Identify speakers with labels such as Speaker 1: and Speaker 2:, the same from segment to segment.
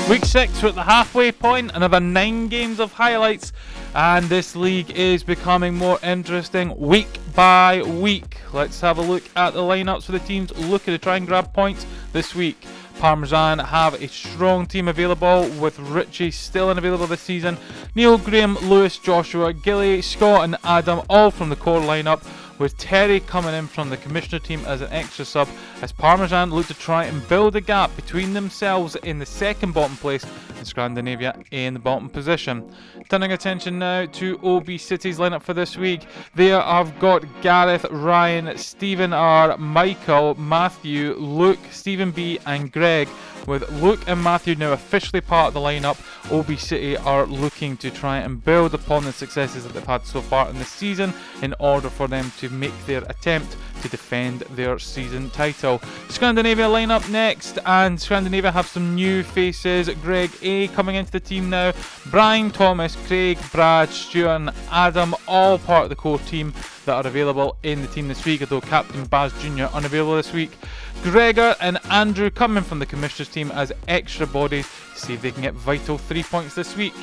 Speaker 1: Week 6, we're at the halfway point, another 9 games of highlights, and this league is becoming more interesting week by week. Let's have a look at the lineups for the teams looking to try and grab points this week. Parmesan have a strong team available, with Richie still unavailable this season. Neil, Graham, Lewis, Joshua, Gilly, Scott and Adam all from the core lineup, with Terry coming in from the commissioner team as an extra sub, as Parmesan look to try and build a gap between themselves in the second bottom place and Scrandinavia in the bottom position. Turning attention now to OB City's lineup for this week. There I've got Gareth, Ryan, Stephen R, Michael, Matthew, Luke, Stephen B and Greg. With Luke and Matthew now officially part of the lineup, OB City are looking to try and build upon the successes that they've had so far in the season in order for them to make their attempt to defend their season title. Scrandinavia lineup next, and Scrandinavia have some new faces. Greg A coming into the team now. Brian, Thomas, Craig, Brad, Stuart and Adam all part of the core team that are available in the team this week, although Captain Baz Jr. unavailable this week. Gregor and Andrew coming from the commissioner's team as extra bodies to see if they can get vital 3 points this week.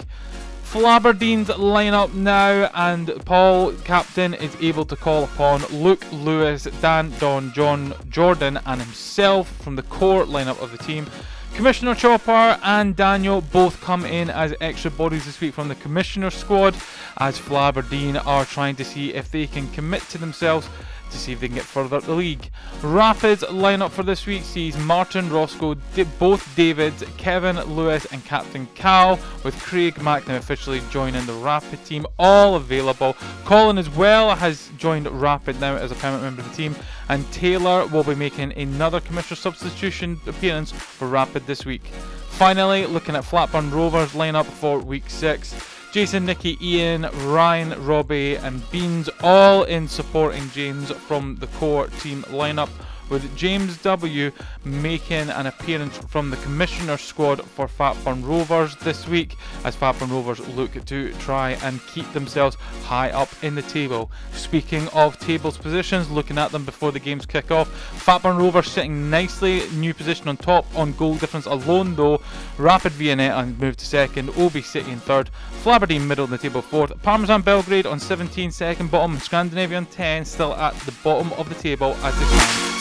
Speaker 1: Flaberdeen's lineup now, and Paul, captain, is able to call upon Luke, Lewis, Dan, Don, John, Jordan and himself from the core lineup of the team. Commissioner Chopper and Daniel both come in as extra bodies this week from the Commissioner squad, as Flaberdeen are trying to see if they can commit to themselves to see if they can get further up the league. Rapid's lineup for this week sees Martin, Roscoe, both Davids, Kevin, Lewis and Captain Cal, with Craig Mack now officially joining the Rapid team, all available. Colin as well has joined Rapid now as a permanent member of the team, and Taylor will be making another commissioner substitution appearance for Rapid this week. Finally, looking at Fatburn Rovers lineup for week 6. Jason, Nicky, Ian, Ryan, Robbie and Beans all in supporting James from the core team lineup, with James W making an appearance from the commissioner squad for Fatburn Rovers this week, as Fatburn Rovers look to try and keep themselves high up in the table. Speaking of tables positions, looking at them before the games kick off, Fatburn Rovers sitting nicely, new position on top on goal difference alone though. Rapid Viennetta moved to second, OB City in third, Flaberdeen middle in the table fourth, Parmesan Belgrade on 17 second bottom, and Scandinavia on 10 still at the bottom of the table as they stand.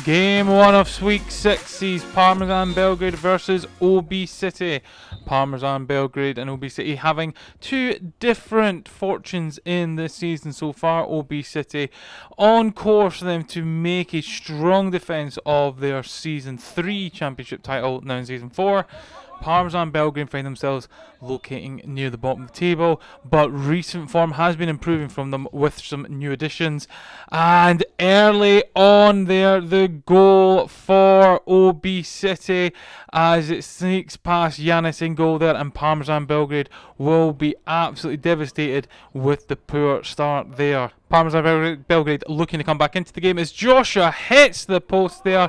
Speaker 1: Game 1 of week 6 sees Parmesan Belgrade versus OB City. Parmesan Belgrade and OB City having two different fortunes in this season so far. OB City on course for them to make a strong defence of their Season 3 championship title now in Season 4. Parmesan Belgrade find themselves locating near the bottom of the table, but recent form has been improving from them with some new additions. And early on there, the goal for OB City as it sneaks past Yanis in goal there, and Parmesan Belgrade will be absolutely devastated with the poor start there. Parmesan Belgrade looking to come back into the game as Joshua hits the post there.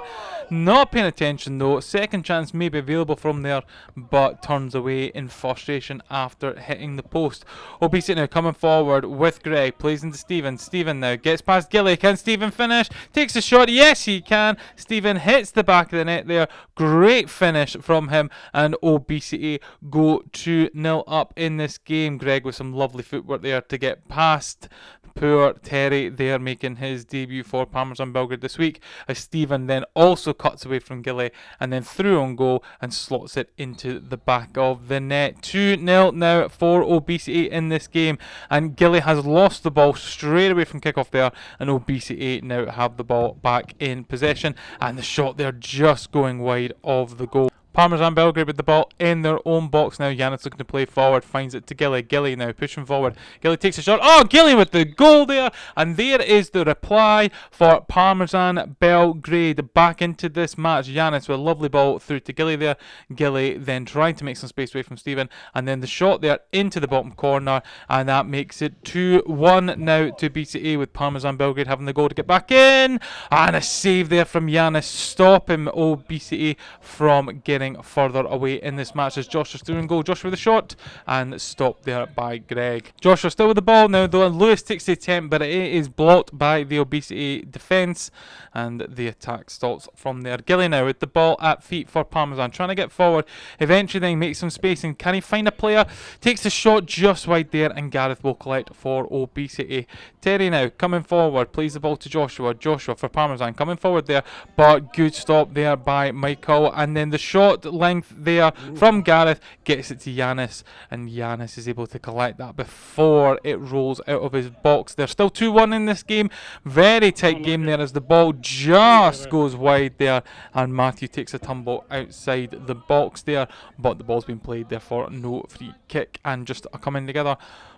Speaker 1: Not paying attention though. Second chance may be available from there, but turns away in frustration after hitting the post. OB City now coming forward with Greg. Plays into Stephen. Stephen now gets past Gilly. Can Stephen finish? Takes a shot. Yes, he can. Stephen hits the back of the net there. Great finish from him, and OB City go 2-0 up in this game. Greg with some lovely footwork there to get past poor Terry there, making his debut for Parmesan Belgrade this week, as Stephen then also cuts away from Gilly and then through on goal and slots it into the back of the net. 2-0 now for OB City in this game, and Gilly has lost the ball straight away from kickoff there, and OB City now have the ball back in possession, and the shot there just going wide of the goal. Parmesan Belgrade with the ball in their own box now. Yanis looking to play forward, finds it to Gilly. Gilly now pushing forward. Gilly takes a shot. Oh, Gilly with the goal there. And there is the reply for Parmesan Belgrade back into this match. Yanis with a lovely ball through to Gilly there. Gilly then trying to make some space away from Stephen. And then the shot there into the bottom corner. And that makes it 2-1 now to BCA, with Parmesan Belgrade having the goal to get back in. And a save there from Yanis, stopping OBCA from getting getting further away in this match as Joshua's through and goal. Joshua with the shot and stopped there by Greg. Joshua still with the ball now though, and Lewis takes the attempt, but it is blocked by the Obesity defence, and the attack stalls from there. Gilly now with the ball at feet for Parmesan, trying to get forward, eventually then makes some space, and can he find a player? Takes the shot just wide there, and Gareth will collect for Obesity. Terry now coming forward, plays the ball to Joshua. Joshua for Parmesan coming forward there, but good stop there by Michael, and then the shot length there from Gareth gets it to Yanis, and Yanis is able to collect that before it rolls out of his box. There's still 2-1 in this game. Very tight game there as the ball just goes wide there, and Matthew takes a tumble outside the box there, but the ball's been played, therefore no free kick, and just a coming together.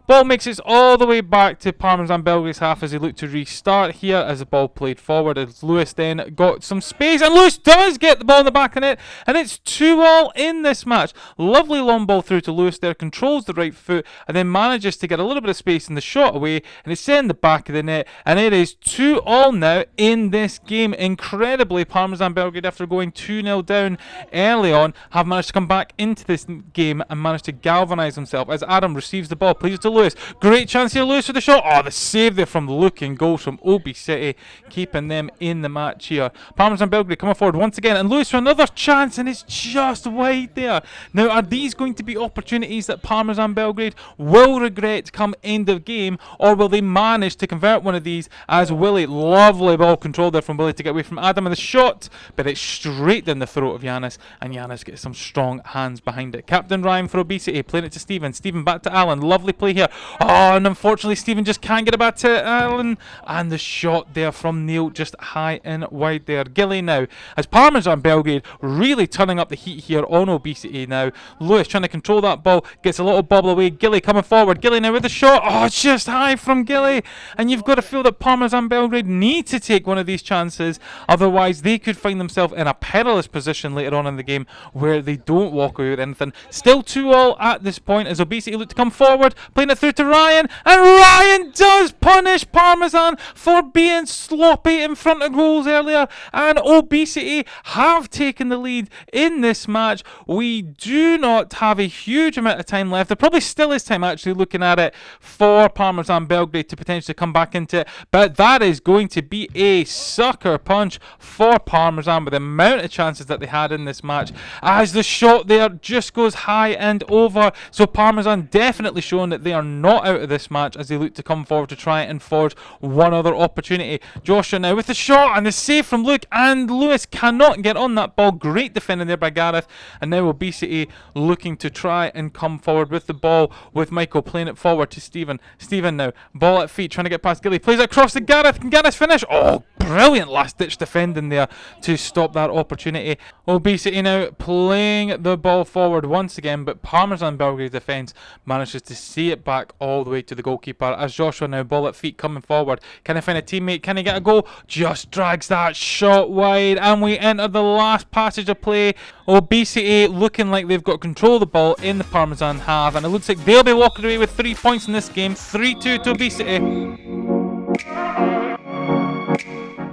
Speaker 1: Ball makes it all the way back to Parmesan Belgrade's half as they look to restart here as the ball played forward, as Lewis then got some space, and Lewis does get the ball in the back of the net, and it's 2-2 in this match. Lovely long ball through to Lewis there, controls the right foot, and then manages to get a little bit of space in the shot away, and it's set in the back of the net, and it is 2-2 now in this game. Incredibly, Parmesan Belgrade, after going 2-0 down early on, have managed to come back into this game and managed to galvanise themselves as Adam receives the ball, plays to Lewis. Great chance here, Lewis with the shot. Oh, the save there from Luke, and goals from Obi City, keeping them in the match here. Parmesan Belgrade coming forward once again, and Lewis for another chance, and it's just wide there. Now, are these going to be opportunities that Parmesan Belgrade will regret come end of game, or will they manage to convert one of these as Willie, lovely ball control there from Willie to get away from Adam, and the shot, but it's straight down the throat of Yanis, and Yanis gets some strong hands behind it. Captain Ryan for Obesity, playing it to Stephen. Stephen back to Alan, lovely play here. Oh, and unfortunately Stephen just can't get it back to Alan, and the shot there from Neil just high and wide there. Gilly now as Parmesan Belgrade really turning up the heat here on Obesity now. Lewis trying to control that ball, gets a little bobble away. Gilly coming forward, Gilly now with the shot. Oh, it's just high from Gilly, and you've got to feel that Parmesan Belgrade need to take one of these chances, otherwise they could find themselves in a perilous position later on in the game where they don't walk away with anything. Still 2-2 at this point as Obesity look to come forward, playing it through to Ryan, and Ryan does punish Parmesan for being sloppy in front of goals earlier, and Obesity have taken the lead in this match. We do not have a huge amount of time left. There probably still is time, actually, looking at it, for Parmesan Belgrade to potentially come back into it, but that is going to be a sucker punch for Parmesan with the amount of chances that they had in this match, as the shot there just goes high and over. So Parmesan definitely showing that they are not out of this match as they look to come forward to try and forge one other opportunity. Joshua now with the shot, and the save from Luke, and Lewis cannot get on that ball. Great defending there by Gareth, and now Obesity looking to try and come forward with the ball, with Michael playing it forward to Stephen. Stephen now, ball at feet, trying to get past Gilly, plays it across to Gareth. Can Gareth finish? Oh, brilliant last ditch defending there to stop that opportunity. Obesity now playing the ball forward once again, but Parmesan Belgrade's defence manages to see it back all the way to the goalkeeper as Joshua now, ball at feet, coming forward. Can he find a teammate? Can he get a goal? Just drags that shot wide, and we enter the last passage of play. Obesity looking like they've got control of the ball in the Parmesan half, and it looks like they'll be walking away with 3 points in this game. 3-2 to Obesity.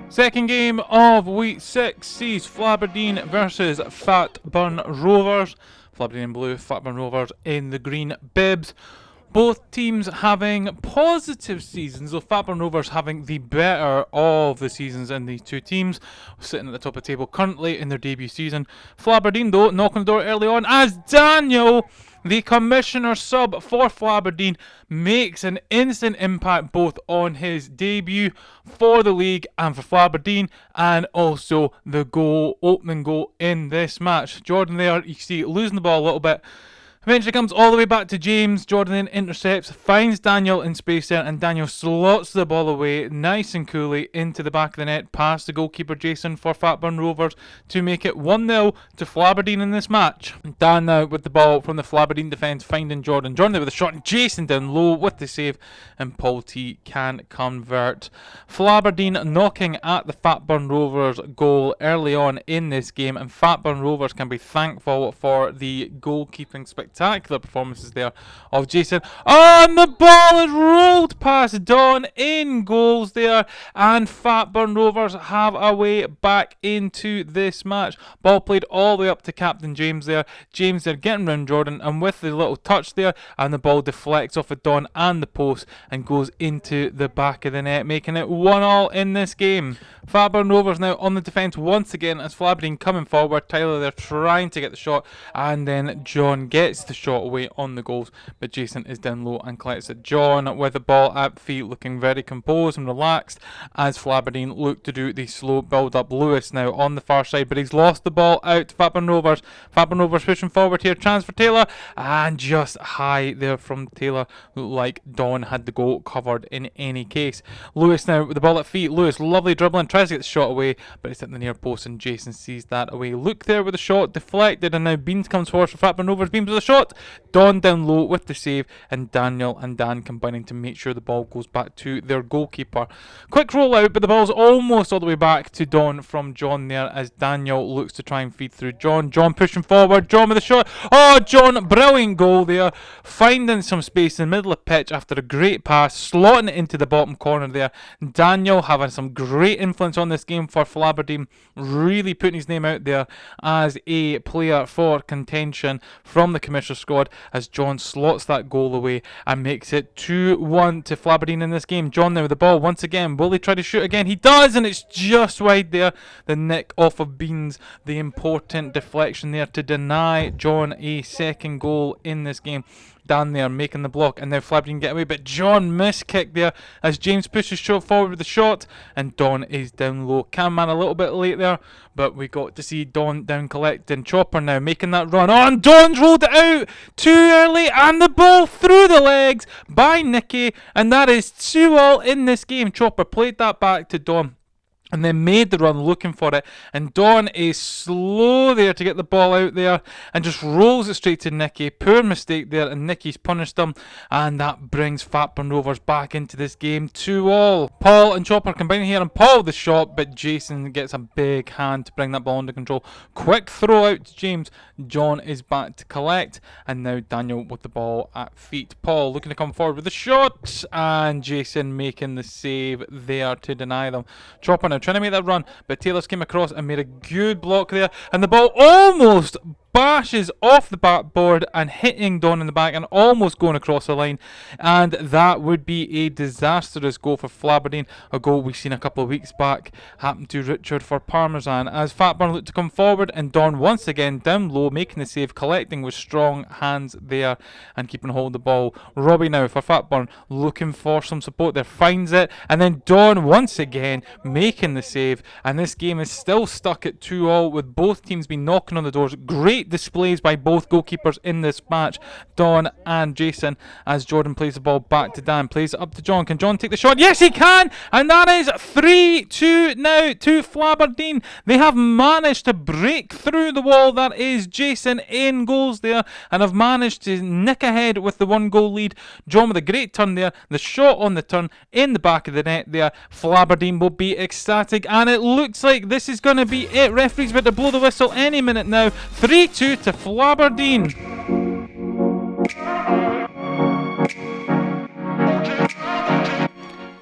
Speaker 1: Second game of week 6 sees Flaberdeen versus Fatburn Rovers. Flaberdeen in blue, Fatburn Rovers in the green bibs. Both teams having positive seasons, though Fatburn Rovers having the better of the seasons in these two teams, sitting at the top of the table currently in their debut season. Flaberdeen, though, knocking the door early on as Daniel, the commissioner sub for Flaberdeen, makes an instant impact both on his debut for the league and for Flaberdeen, and also the opening goal in this match. Jordan there, you see, losing the ball a little bit. Eventually comes all the way back to James. Jordan then intercepts, finds Daniel in space there, and Daniel slots the ball away nice and coolly into the back of the net, past the goalkeeper Jason for Fatburn Rovers to make it 1-0 to Flaberdeen in this match. Dan now with the ball from the Flaberdeen defence, finding Jordan. Jordan there with a shot, and Jason down low with the save, and Paul T can convert. Flaberdeen knocking at the Fatburn Rovers goal early on in this game, and Fatburn Rovers can be thankful for the goalkeeping spectacular spectacular performances there of Jason. Oh, and the ball is rolled past Don in goals there, and Fatburn Rovers have a way back into this match. Ball played all the way up to Captain James there. James there getting round Jordan, and with the little touch there, and the ball deflects off of Don and the post and goes into the back of the net, making it 1-1 in this game. Fatburn Rovers now on the defence once again as Flaberdeen coming forward. Tyler there trying to get the shot, and then John gets the shot away on the goals, but Jason is down low and collects it. John with the ball at feet, looking very composed and relaxed as Flaberdeen look to do the slow build up. Lewis now on the far side, but he's lost the ball out to Fatburn Rovers. Fatburn Rovers pushing forward here, chance for Taylor, and just high there from Taylor. Looked like Don had the goal covered in any case. Lewis now with the ball at feet. Lewis, lovely dribbling, tries to get the shot away, but it's at the near post and Jason sees that away. Luke there with the shot, deflected, and now Beans comes forward for Fatburn Rovers. Beans with the shot, Don down low with the save, and Daniel and Dan combining to make sure the ball goes back to their goalkeeper. Quick roll out, but the ball's almost all the way back to Don from John there as Daniel looks to try and feed through John. John pushing forward, John with the shot. Oh, John, brilliant goal there, finding some space in the middle of pitch after a great pass, slotting it into the bottom corner there. Daniel having some great influence on this game for Flaberdeen, really putting his name out there as a player for contention from the Commissioner squad as John slots that goal away and makes it 2-1 to Flaberdeen in this game. John now with the ball once again. Will he try to shoot again? He does, and it's just wide there. The nick off of Beans, the important deflection there to deny John a second goal in this game. Dan there making the block, and now Flaberdeen get away, but John missed kick there as James pushes forward with the shot, and Don is down low. Camman a little bit late there, but we got to see Don down collecting. Chopper now making that run. Oh, and Don's rolled it out too early, and the ball through the legs by Nicky, and that is 2-2 in this game. Chopper played that back to Don and then made the run looking for it, and Don is slow there to get the ball out there and just rolls it straight to Nicky. Poor mistake there, and Nicky's punished him, and that brings Fatburn Rovers back into this game 2-2. Paul and Chopper combining here, and Paul with the shot, but Jason gets a big hand to bring that ball under control. Quick throw out to James. John is back to collect, and now Daniel with the ball at feet. Paul looking to come forward with the shot, and Jason making the save there to deny them. Chopper now trying to make that run, but Taylor's came across and made a good block there, and the ball almost bashes off the backboard and hitting Don in the back and almost going across the line, and that would be a disastrous goal for Flaberdeen, a goal we've seen a couple of weeks back happen to Richard for Parmesan, as Fatburn looked to come forward, and Don once again down low making the save, collecting with strong hands there and keeping hold of the ball. Robbie now for Fatburn looking for some support there, finds it, and then Don once again making the save, and this game is still stuck at 2-2 with both teams being knocking on the doors. Great displays by both goalkeepers in this match, Don and Jason, as Jordan plays the ball back to Dan, plays it up to John. Can John take the shot? Yes, he can, and that is 3-2 now to Flaberdeen. They have managed to break through the wall that is Jason in goals there, and have managed to nick ahead with the 1-goal lead. John with a great turn there, the shot on the turn in the back of the net there. Flaberdeen will be ecstatic, and it looks like this is going to be it. Referee's about to blow the whistle any minute now. 3-2 to Flaberdeen.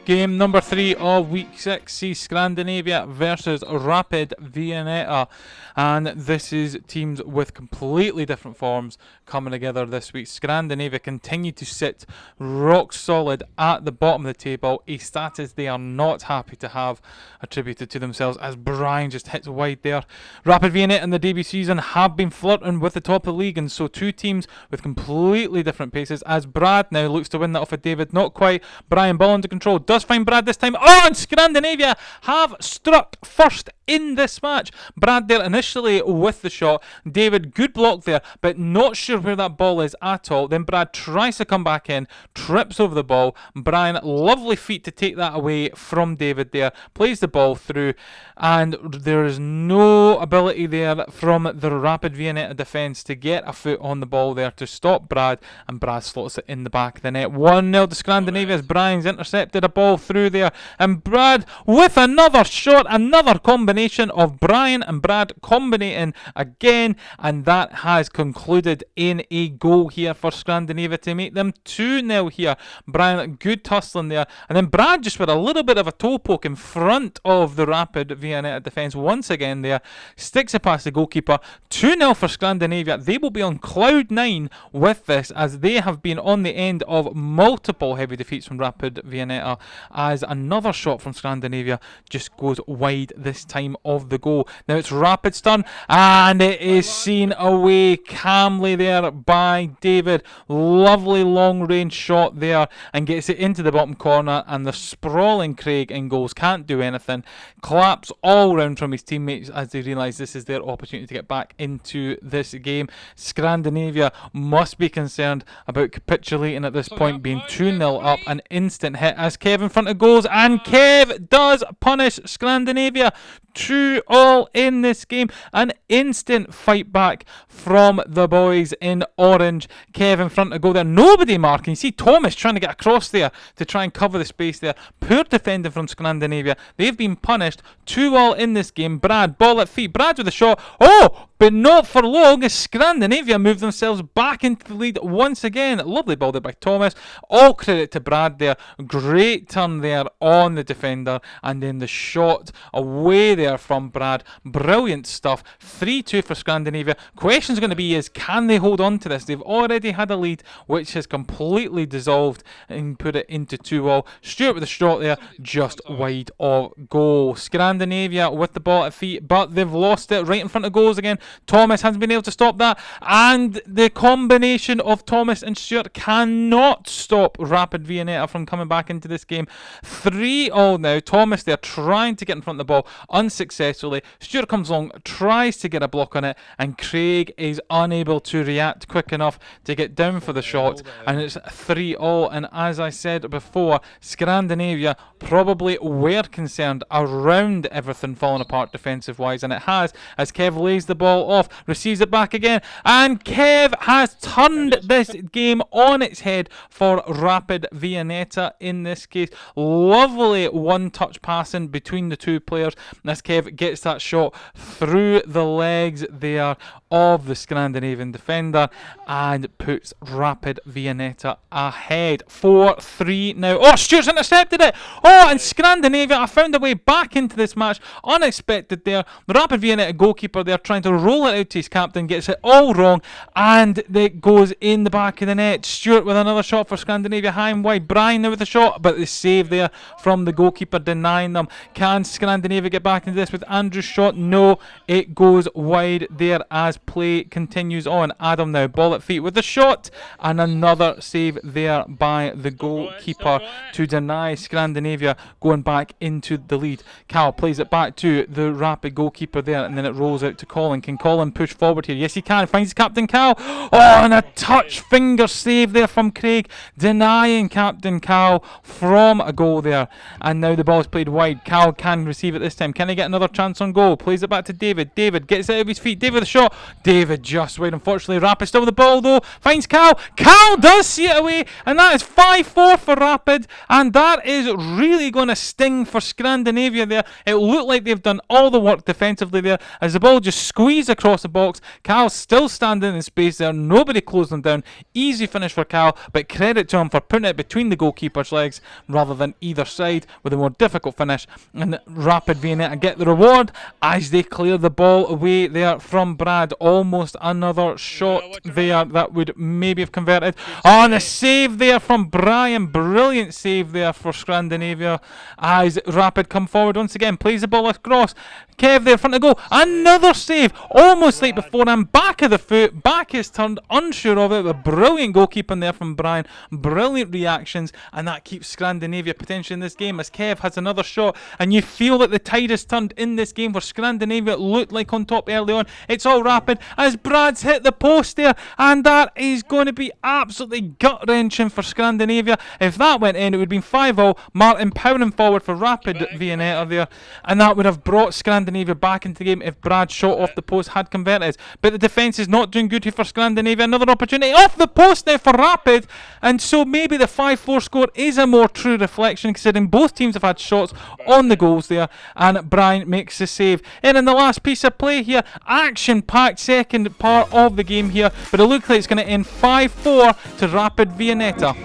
Speaker 1: Game number 3 of week 6 sees Scrandinavia versus Rapid Viennetta, and this is teams with completely different forms coming together this week. Scrandinavia continue to sit rock solid at the bottom of the table, a status they are not happy to have attributed to themselves, as Brian just hits wide there. Rapid Viennetta in the debut season have been flirting with the top of the league, and so two teams with completely different paces, as Brad now looks to win that off of David. Not quite. Brian ball under control, does find Brad this time. Oh, and Scrandinavia have struck first in this match. Brad there initially with the shot. David, good block there, but not sure where that ball is at all. Then Brad tries to come back in, trips over the ball. Brian, lovely feet to take that away from David there. Plays the ball through, and there is no ability there from the Rapid Viennetta defence to get a foot on the ball there to stop Brad, and Brad slots it in the back of the net. 1-0 to Scrandinavia as Brian's intercepted a ball through there, and Brad with another shot, another combination combination of Brian and Brad combinating again, and that has concluded in a goal here for Scrandinavia to make them 2-0 here. Brian, good tussling there, and then Brad just with a little bit of a toe poke in front of the Rapid Viennetta defence once again there, sticks it past the goalkeeper. 2-0 for Scrandinavia. They will be on cloud 9 with this, as they have been on the end of multiple heavy defeats from Rapid Viennetta, as another shot from Scrandinavia just goes wide this time of the goal. Now it's Rapid's turn, and it is seen away calmly there by David. Lovely long range shot there, and gets it into the bottom corner, and the sprawling Craig in goals can't do anything. Claps all round from his teammates as they realise this is their opportunity to get back into this game. Scandinavia must be concerned about capitulating at this point, being 2-0 up. An instant hit as Kev in front of goals, and Kev does punish Scandinavia. 2-2 in this game. An instant fight back from the boys in orange. Kev in front of goal there. Nobody marking. You see Thomas trying to get across there to try and cover the space there. Poor defending from Scandinavia. They've been punished. 2-2 in this game. Brad, ball at feet. Brad with a shot. Oh! But not for long, as Scandinavia move themselves back into the lead once again. Lovely ball there by Thomas. All credit to Brad there. Great turn there on the defender. And then the shot away there from Brad. Brilliant stuff. 3-2 for Scandinavia. Question's going to be is, can they hold on to this? They've already had a lead, which has completely dissolved and put it into 2-2. Stewart with a shot there, just wide of goal. Scandinavia with the ball at feet, but they've lost it right in front of goals again. Thomas hasn't been able to stop that, and the combination of Thomas and Stewart cannot stop Rapid Viennetta from coming back into this game. 3-3 now. Thomas there trying to get in front of the ball unsuccessfully. Stewart comes along, tries to get a block on it, and Craig is unable to react quick enough to get down for the shot, and it's 3-3. And as I said before, Scandinavia probably were concerned around everything falling apart defensive wise, and it has, as Kev lays the ball off, receives it back again, and Kev has turned this game on its head for Rapid Viennetta in this case. Lovely one-touch passing between the two players as Kev gets that shot through the legs there of the Scandinavian defender and puts Rapid Viennetta ahead. 4-3 now. Oh, Stewart's intercepted it! Oh, and Scandinavia have found a way back into this match. Unexpected there. The Rapid Viennetta goalkeeper there trying to roll it out to his captain, gets it all wrong, and it goes in the back of the net. Stewart with another shot for Scandinavia, high and wide. Brian now with a shot, but the save there from the goalkeeper denying them. Can Scandinavia get back into this with Andrew's shot? No, it goes wide there as play continues on. Adam now, ball at feet with the shot, and another save there by the goalkeeper to deny Scandinavia going back into the lead. Cal plays it back to the Rapid goalkeeper there, and then it rolls out to Colin. Can Colin push forward here? Yes, he can. Finds Captain Cal. Oh, and a touch finger save there from Craig, denying Captain Cal from a goal there. And now the ball's played wide. Cal can receive it this time. Can he get another chance on goal? Plays it back to David. David gets it out of his feet. David with a shot. David just wide. Unfortunately, Rapid still with the ball though. Finds Cal. Cal does see it away, and that is 5-4 for Rapid. And that is really going to sting for Scandinavia there. It looked like they've done all the work defensively there as the ball just squeezed across the box. Cal's still standing in space there. Nobody closed him down. Easy finish for Cal, but credit to him for putting it between the goalkeeper's legs rather than either side with a more difficult finish. And Rapid Viennetta get the reward as they clear the ball away there from Brad. Almost another shot there that would maybe have converted. Oh, and a save there from Brian. Brilliant save there for Scandinavia as Rapid come forward once again. Plays the ball across. Kev there in front of goal. Another save. Almost like before. And back of the foot. Back is turned. Unsure of it. A brilliant goalkeeping there from Brian. Brilliant reactions. And that keeps Scandinavia potentially in this game as Kev has another shot. And you feel that the tide has turned in this game where Scandinavia looked like on top early on. It's all Rapid as Brad's hit the post there. And that is going to be absolutely gut-wrenching for Scandinavia. If that went in, it would have been 5-0. Martin powering forward for Rapid Viennetta there. And that would have brought Scandinavia back into the game if Brad's shot off the post had converted. But the defence is not doing good here for Scandinavia. Another opportunity off the post now for Rapid. And so maybe the 5-4 score is a more true reflection considering both teams have had shots on the goals there. And Brian makes the save. And in the last piece of play here, action-packed second part of the game here, but it looks like it's going to end 5-4 to Rapid Viennetta.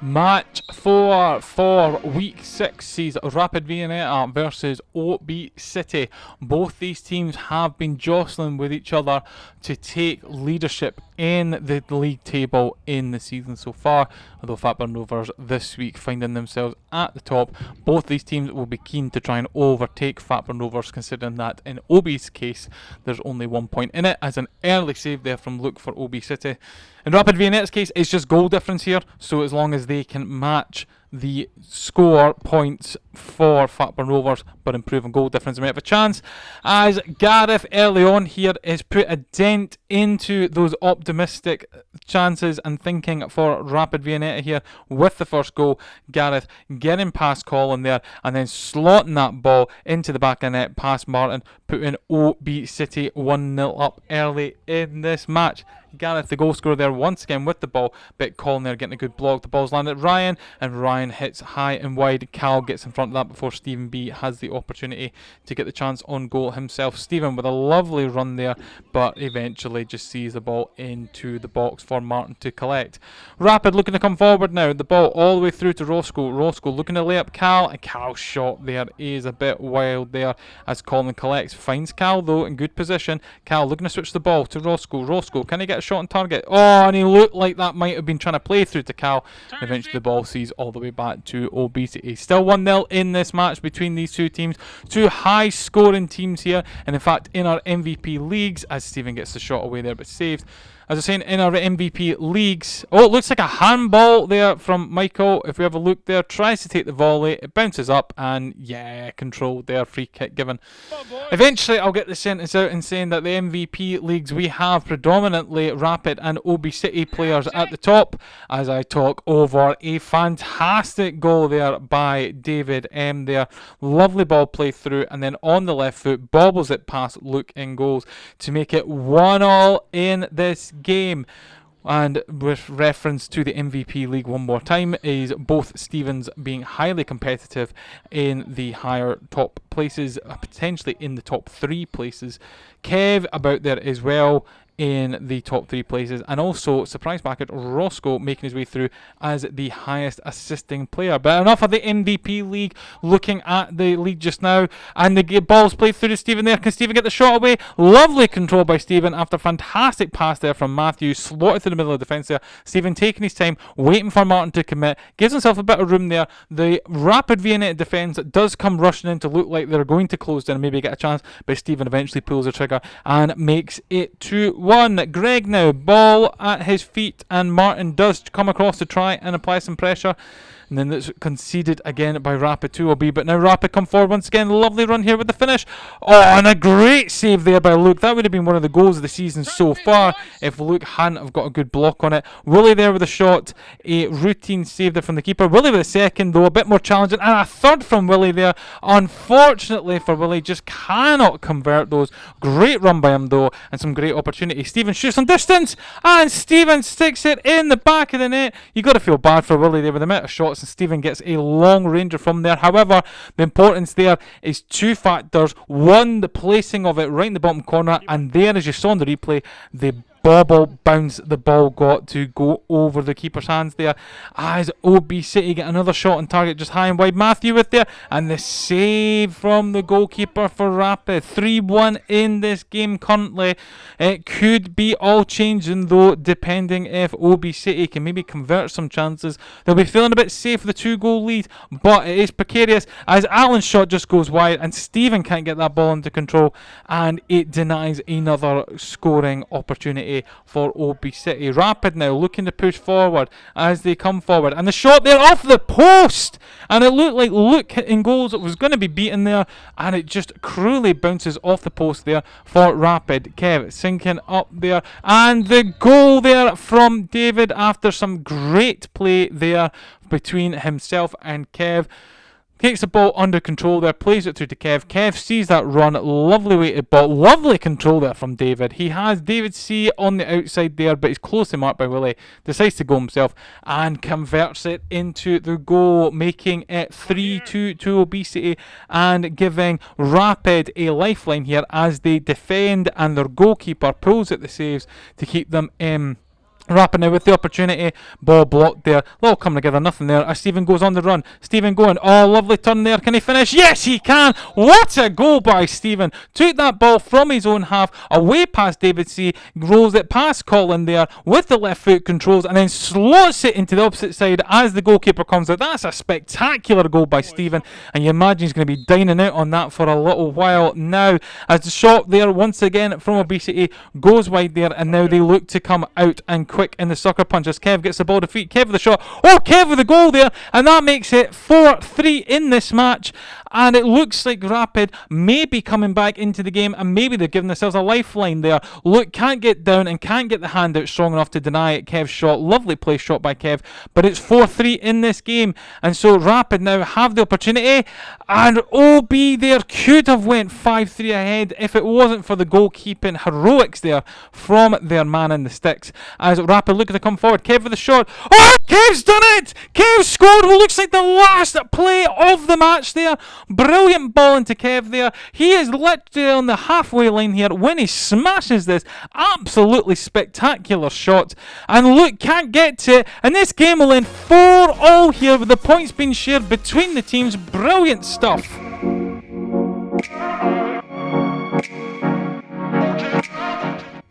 Speaker 1: Match 4 for Week 6 sees Rapid Viennetta versus OB City. Both these teams have been jostling with each other to take leadership in the league table in the season so far, although Fatburn Rovers this week finding themselves at the top. Both these teams will be keen to try and overtake Fatburn Rovers, considering that in OB's case there's only 1 point in it, as an early save there from Luke for OB City. In Rapid Viennetta's case, it's just goal difference here, so as long as they can match the score points for Fatburn Rovers but improving goal difference, they might have a chance, as Gareth early on here has put a dent into those optimistic chances and thinking for Rapid Viennetta here with the first goal. Gareth getting past Colin there and then slotting that ball into the back of the net past Martin, putting OB City 1-0 up early in this match. Gareth, the goal scorer there once again with the ball, but Colin there getting a good block. The ball's landed at Ryan, and Ryan hits high and wide. Cal gets in front of that before Stephen B has the opportunity to get the chance on goal himself. Stephen with a lovely run there, but eventually just sees the ball into the box for Martin to collect. Rapid looking to come forward now. The ball all the way through to Roscoe. Roscoe looking to lay up Cal, and Cal's shot there is a bit wild there as Colin collects. Finds Cal though in good position. Cal looking to switch the ball to Roscoe. Roscoe, can he get a shot on target? Oh, and he looked like that might have been trying to play through to Cal. Eventually the ball sees all the way back to Obesity. Still 1-0 in this match between these two teams. Two high scoring teams here, and in fact in our MVP leagues, as Stephen gets the shot away there but saved. As I was saying, in our MVP leagues, oh, it looks like a handball there from Michael. If we have a look there, tries to take the volley, it bounces up, and yeah, controlled there, free kick given. Eventually, I'll get the sentence out in saying that the MVP leagues, we have predominantly Rapid and OB City players at the top, as I talk over a fantastic goal there by David M there. Lovely ball play through, and then on the left foot, bobbles it past Luke in goals to make it 1-1 in this game. And with reference to the MVP league one more time, is both Stevens being highly competitive in the higher top places, potentially in the top 3 places. Kev about there as well in the top 3 places, and also surprise bracket Roscoe making his way through as the highest assisting player. But enough of the MVP league, looking at the league just now, and the ball's played through to Stephen there. Can Stephen get the shot away? Lovely control by Stephen after fantastic pass there from Matthew, slotted to the middle of the defence there. Stephen taking his time, waiting for Martin to commit, gives himself a bit of room there. The Rapid Viennetta defence does come rushing in to look like they're going to close down and maybe get a chance, but Stephen eventually pulls the trigger and makes it 2-1. Greg now, ball at his feet, and Martin does come across to try and apply some pressure, and then it's conceded again by Rapid 2OB, but now Rapid come forward once again. Lovely run here with the finish. Oh, and a great save there by Luke. That would have been one of the goals of the season so far if Luke hadn't have got a good block on it. Willie there with a shot, a routine save there from the keeper. Willie with a second though, a bit more challenging, and a third from Willie there. Unfortunately for Willie, just cannot convert those. Great run by him though, and some great opportunity. Stephen shoots on distance, and Stephen sticks it in the back of the net. You got to feel bad for Willie there with the amount of shots, and Stephen gets a long ranger from there. However, the importance there is 2 factors. One, the placing of it right in the bottom corner, and there, as you saw in the replay, the bobble bounce the ball got to go over the keeper's hands there, as OB City get another shot on target just high and wide. Matthew with there, and the save from the goalkeeper for Rapid. 3-1 in this game currently. It could be all changing though, depending if OB City can maybe convert some chances. They'll be feeling a bit safe with the 2-goal lead, but it is precarious as Alan's shot just goes wide and Stephen can't get that ball under control, and it denies another scoring opportunity for OB City. Rapid now looking to push forward as they come forward, and the shot there off the post, and it looked like Luke in goals was going to be beaten there, and it just cruelly bounces off the post there for Rapid. Kev sinking up there, and the goal there from David after some great play there between himself and Kev. Takes the ball under control there, plays it through to Kev. Kev sees that run, lovely weighted ball, lovely control there from David. He has David C on the outside there, but he's closely marked by Willie. Decides to go himself and converts it into the goal, making it 3-2 to Obesity and giving Rapid a lifeline here as they defend and their goalkeeper pulls at the saves to keep them in. Rapid now with the opportunity, ball blocked there, all coming together, nothing there, as Stephen goes on the run. Stephen going, oh, lovely turn there, can he finish? Yes, he can! What a goal by Stephen! Took that ball from his own half, away past David C, rolls it past Colin there, with the left foot controls, and then slots it into the opposite side as the goalkeeper comes out. That's a spectacular goal by Stephen, and you imagine he's going to be dining out on that for a little while now, as the shot there, once again, from Obesity, goes wide there, and now they look to come out and quick in the sucker punch as Kev gets the ball to feet. Kev with the shot. Oh, Kev with the goal there, and that makes it 4-3 in this match. And it looks like Rapid may be coming back into the game, and maybe they're giving themselves a lifeline there. Look, can't get down and can't get the hand out strong enough to deny it. Kev's shot, lovely play shot by Kev, but it's 4-3 in this game, and so Rapid now have the opportunity, and OB there could have went 5-3 ahead if it wasn't for the goalkeeping heroics there from their man in the sticks, as Rapid looking to come forward. Kev with the shot. Oh, Kev's done it! Kev scored what looks like the last play of the match there. Brilliant ball into Kev there. He is literally on the halfway line here when he smashes this absolutely spectacular shot. And look, can't get to it. And this game will end 4-all here with the points being shared between the teams. Brilliant stuff.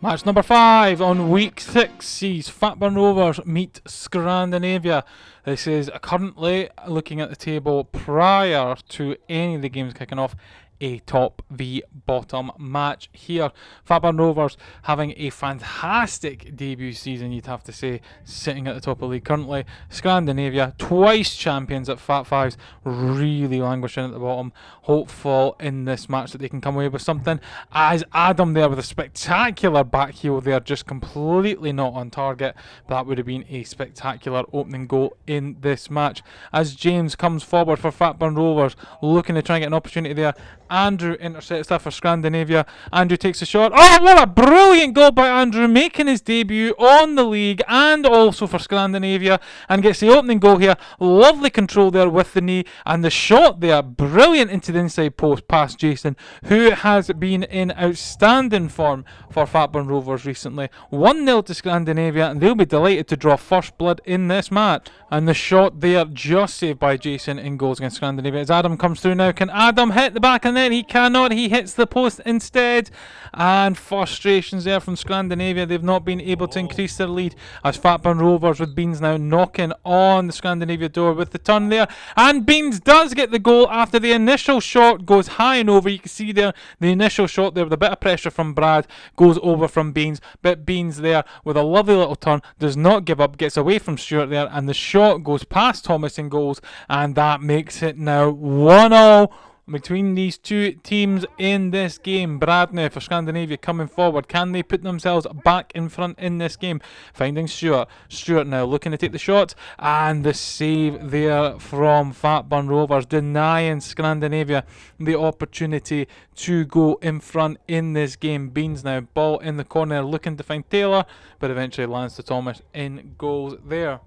Speaker 1: Match number 5 on week 6 sees Fatburn Rovers meet Scrandinavia. This is currently, looking at the table prior to any of the games kicking off, a top v bottom match here. Fatburn Rovers having a fantastic debut season, you'd have to say, sitting at the top of the league currently. Scrandinavia, twice champions at Fat Fives, really languishing at the bottom. Hopeful in this match that they can come away with something, as Adam there with a spectacular back heel there, just completely not on target. That would have been a spectacular opening goal in this match, as James comes forward for Fatburn Rovers, looking to try and get an opportunity there. Andrew intercepts that for Scandinavia. Andrew takes a shot. Oh, what a brilliant goal by Andrew, making his debut on the league and also for Scandinavia, and gets the opening goal here. Lovely control there with the knee, and the shot there, brilliant into the inside post past Jason, who has been in outstanding form for Fatburn Rovers recently. 1-0 to Scandinavia, and they'll be delighted to draw first blood in this match. And the shot there just saved by Jason in goals against Scandinavia as Adam comes through now. Can Adam hit the back? And then he cannot. He hits the post instead. And frustrations there from Scandinavia. They've not been able to increase their lead, as Fatburn Rovers with Beans now knocking on the Scandinavia door with the turn there. And Beans does get the goal after the initial shot goes high and over. You can see there the initial shot there with a bit of pressure from Brad goes over from Beans. But Beans there with a lovely little turn does not give up, gets away from Stewart there, and the shot goes past Thomas in goals, and that makes it now 1-0 between these two teams in this game. Brad now for Scandinavia coming forward. Can they put themselves back in front in this game? Finding Stewart. Stewart now looking to take the shot, and the save there from Fatburn Rovers, denying Scandinavia the opportunity to go in front in this game. Beans now, ball in the corner, looking to find Taylor, but eventually lands to Thomas in goals there.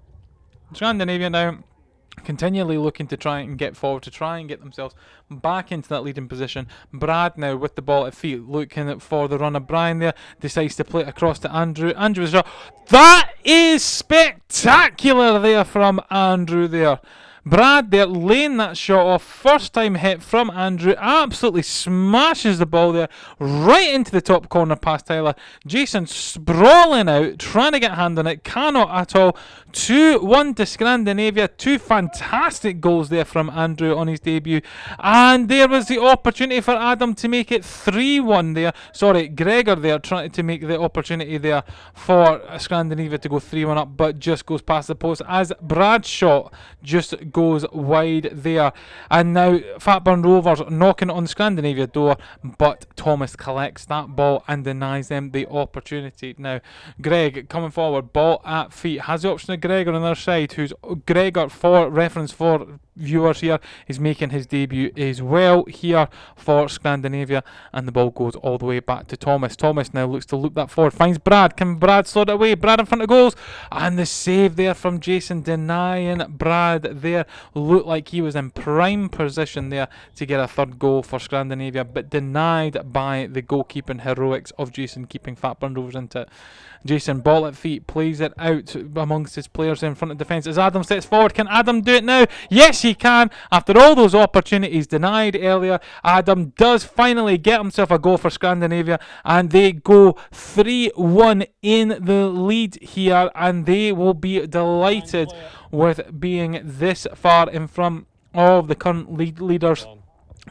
Speaker 1: Scandinavia now continually looking to try and get forward, to try and get themselves back into that leading position. Brad now with the ball at feet, looking for the run of Brian there, decides to play it across to Andrew. Andrew's shot. That is spectacular there from Andrew there. Brad there laying that shot off, first time hit from Andrew, absolutely smashes the ball there right into the top corner past Tyler. Jason sprawling out, trying to get a hand on it, cannot at all. 2-1 to Scandinavia, 2 fantastic goals there from Andrew on his debut, and there was the opportunity for Adam to make it 3-1 there. Sorry, Gregor there trying to make the opportunity there for Scandinavia to go 3-1 up, but just goes past the post as Brad's shot just goes wide there. And now Fatburn Rovers knocking on Scandinavia door, but Thomas collects that ball and denies them the opportunity. Now Greg coming forward, ball at feet, has the option of Gregor on their side, who's Gregor for reference for viewers here. He's making his debut as well here for Scrandinavia, and the ball goes all the way back to Thomas. Thomas now looks to loop that forward, finds Brad. Can Brad slot it away? Brad in front of goals, and the save there from Jason, denying Brad there. Looked like he was in prime position there to get a third goal for Scrandinavia, but denied by the goalkeeping heroics of Jason, keeping Fatburn Rovers into it. Jason, ball at feet, plays it out amongst his players in front of defence as Adam steps forward. Can Adam do it now? Yes, he can. After all those opportunities denied earlier, Adam does finally get himself a goal for Scandinavia, and they go 3-1 in the lead here, and they will be delighted with being this far in front of the current leaders.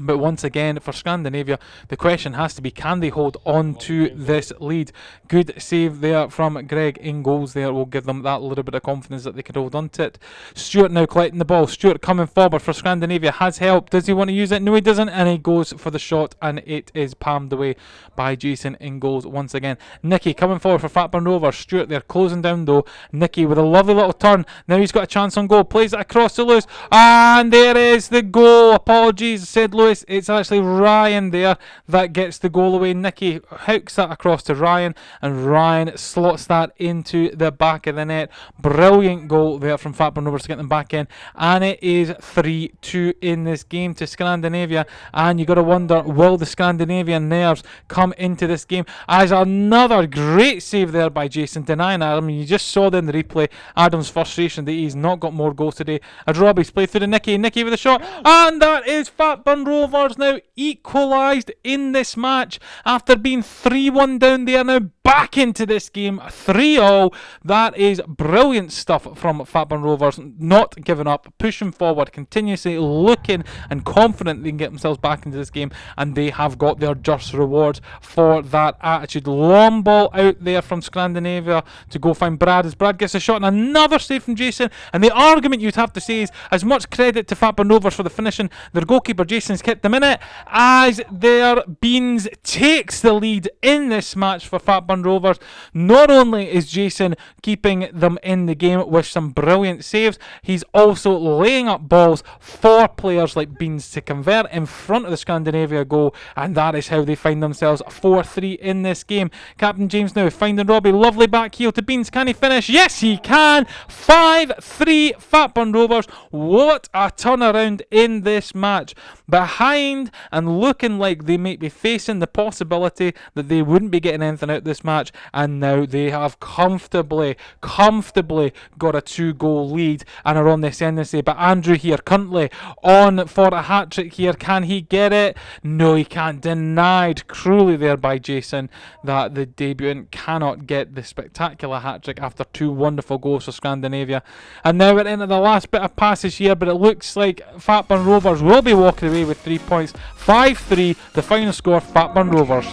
Speaker 1: But once again, for Scandinavia, the question has to be, can they hold on to this lead? Good save there from Greg in goals there will give them that little bit of confidence that they can hold on to it. Stewart now collecting the ball. Stewart coming forward for Scandinavia, has help. Does he want to use it? No, he doesn't, and he goes for the shot, and it is palmed away by Jason in goals once again. Nicky coming forward for Fatburn Rovers. Stewart there closing down though. Nicky with a lovely little turn. Now he's got a chance on goal. Plays it across to Lewis, and there is the goal. Apologies, said Lewis. It's actually Ryan there that gets the goal away. Nicky hooks that across to Ryan, and Ryan slots that into the back of the net. Brilliant goal there from Fatburn Rovers to get them back in, and it is 3-2 in this game to Scandinavia. And you got to wonder, will the Scandinavian nerves come into this game? As another great save there by Jason, denying Adam. You just saw there in the replay Adam's frustration that he's not got more goals today. As Robbie's played through to Nicky with a shot, and that is Fatburn Rovers now equalised in this match after being 3-1 down. They are now back into this game 3-0. That is brilliant stuff from Fatburn Rovers, not giving up, pushing forward, continuously looking and confident they can get themselves back into this game, and they have got their just rewards for that attitude. Long ball out there from Scandinavia to go find Brad as Brad gets a shot, and another save from Jason. And the argument you'd have to say is, as much credit to Fatburn Rovers for the finishing, their goalkeeper Jason's kept them in it, as their Beans takes the lead in this match for Fatburn Rovers. Not only is Jason keeping them in the game with some brilliant saves, he's also laying up balls for players like Beans to convert in front of the Scandinavia goal, and that is how they find themselves 4-3 in this game. Captain James now finding Robbie, lovely back heel to Beans. Can he finish? Yes, he can. 5-3 Fatburn Rovers. What a turnaround in this match. Behind and looking like they might be facing the possibility that they wouldn't be getting anything out this match, and now they have comfortably got a 2-goal lead and are on the ascendancy. But Andrew here currently on for a hat-trick here. Can he get it? No, he can't. Denied cruelly there by Jason that the debutant cannot get the spectacular hat-trick after 2 wonderful goals for Scandinavia. And now we're into the last bit of passage here, but it looks like Fatburn Rovers will be walking away with 3 points. 5-3, the final score, Fatburn Rovers.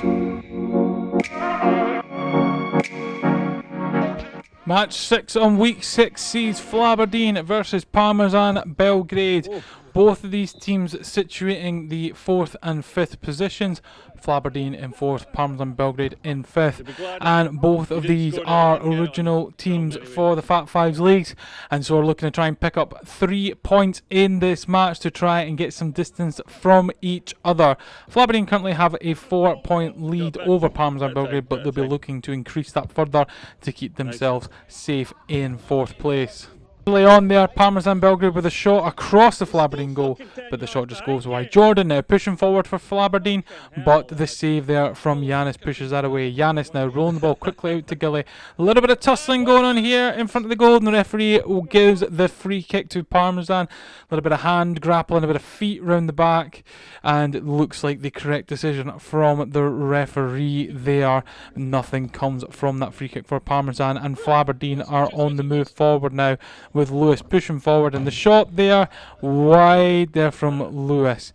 Speaker 1: Match 6 on week 6 sees Flaberdeen versus Parmesan Belgrade. Both of these teams situating the 4th and 5th positions. Flaberdeen in 4th, Parmesan Belgrade in 5th. And both of these are original teams for the Fat Fives leagues. And so we're looking to try and pick up 3 points in this match to try and get some distance from each other. Flaberdeen currently have a 4-point lead over Parmesan Belgrade, but they'll be looking to increase that further to keep themselves safe in 4th place. On there, Parmesan Belgrade with a shot across the Flaberdeen goal, but the shot just goes wide. Jordan now pushing forward for Flaberdeen, but the save there from Yanis pushes that away. Yanis now rolling the ball quickly out to Gilly. A little bit of tussling going on here in front of the goal, and the referee gives the free kick to Parmesan. A little bit of hand grappling, a bit of feet round the back, and it looks like the correct decision from the referee there. Nothing comes from that free kick for Parmesan, and Flaberdeen are on the move forward now, with Lewis pushing forward, and the shot there wide there from Lewis.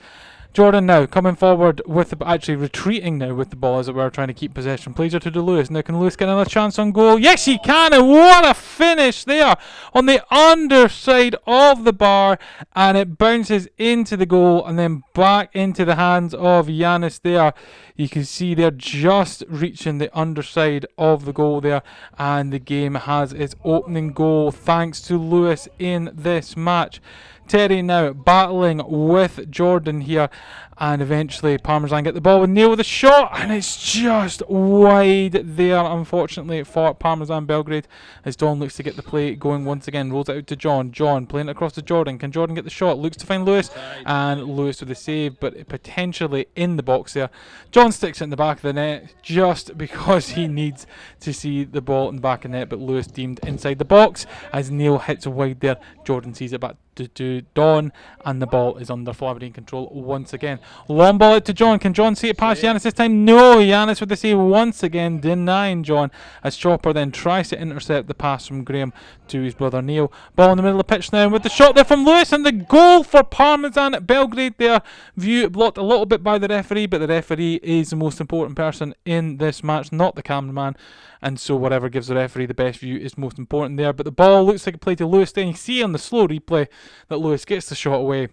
Speaker 1: Jordan now coming forward with the, actually retreating now with the ball as it were, trying to keep possession. Plays it to Lewis. Now can Lewis get another chance on goal? Yes, he can, and what a finish there on the underside of the bar, and it bounces into the goal and then back into the hands of Yanis there. You can see they're just reaching the underside of the goal there, and the game has its opening goal thanks to Lewis in this match. Terry now battling with Jordan here. And eventually Parmesan get the ball with Neil with a shot, and it's just wide there, unfortunately, for Parmesan Belgrade, as Don looks to get the play going once again. Rolls it out to John. John playing it across to Jordan. Can Jordan get the shot? Looks to find Lewis, and Lewis with the save, but potentially in the box there. John sticks it in the back of the net just because he needs to see the ball in the back of the net, but Lewis deemed inside the box as Neil hits wide there. Jordan sees it back to Don, and the ball is under Flaberdeen control once again. Long ball out to John. Can John see it past Yanis this time? No, Yanis with the save once again, denying John, as Chopper then tries to intercept the pass from Graham to his brother Neil. Ball in the middle of the pitch now with the shot there from Lewis, and the goal for Parmesan Belgrade there. View blocked a little bit by the referee, but the referee is the most important person in this match, not the cameraman. And so whatever gives the referee the best view is most important there. But the ball looks like a play to Lewis. Then you see on the slow replay that Lewis gets the shot away